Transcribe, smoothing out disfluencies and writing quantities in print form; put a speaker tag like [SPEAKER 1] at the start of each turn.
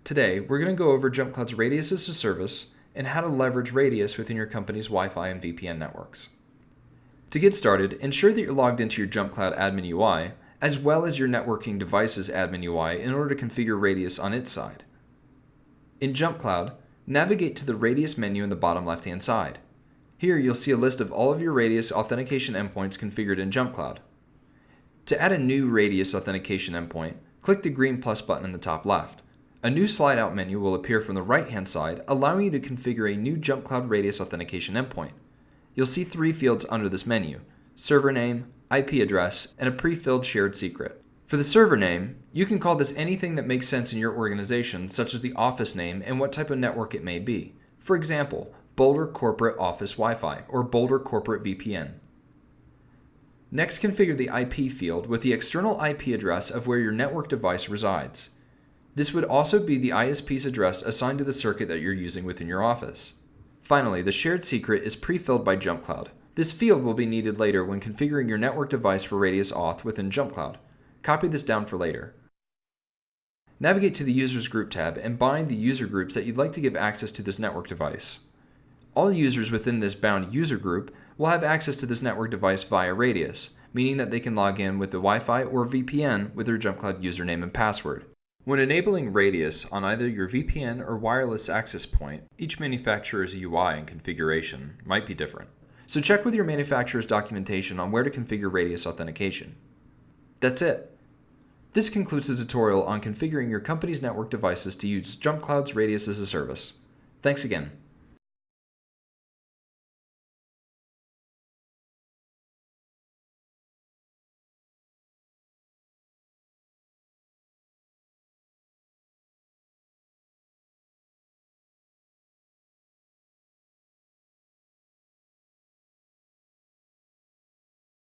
[SPEAKER 1] Today, we're going to go over JumpCloud's RADIUS as a service and how to leverage RADIUS within your company's Wi-Fi and VPN networks. To get started, ensure that you're logged into your JumpCloud admin UI, as well as your networking device's admin UI in order to configure RADIUS on its side. In JumpCloud, navigate to the RADIUS menu in the bottom left-hand side. Here you'll see a list of all of your RADIUS authentication endpoints configured in JumpCloud. To add a new RADIUS authentication endpoint, click the green plus button in the top left. A new slide-out menu will appear from the right-hand side, allowing you to configure a new JumpCloud RADIUS authentication endpoint. You'll see three fields under this menu: server name, IP address, and a pre-filled shared secret. For the server name, you can call this anything that makes sense in your organization, such as the office name and what type of network it may be. For example, Boulder Corporate Office Wi-Fi or Boulder Corporate VPN. Next, configure the IP field with the external IP address of where your network device resides. This would also be the ISP's address assigned to the circuit that you're using within your office. Finally, the shared secret is pre-filled by JumpCloud. This field will be needed later when configuring your network device for RADIUS auth within JumpCloud. Copy this down for later. Navigate to the Users Group tab and bind the user groups that you'd like to give access to this network device. All users within this bound user group will have access to this network device via RADIUS, meaning that they can log in with the Wi-Fi or VPN with their JumpCloud username and password. When enabling RADIUS on either your VPN or wireless access point, each manufacturer's UI and configuration might be different. So check with your manufacturer's documentation on where to configure RADIUS authentication. That's it. This concludes the tutorial on configuring your company's network devices to use JumpCloud's RADIUS as a service. Thanks again.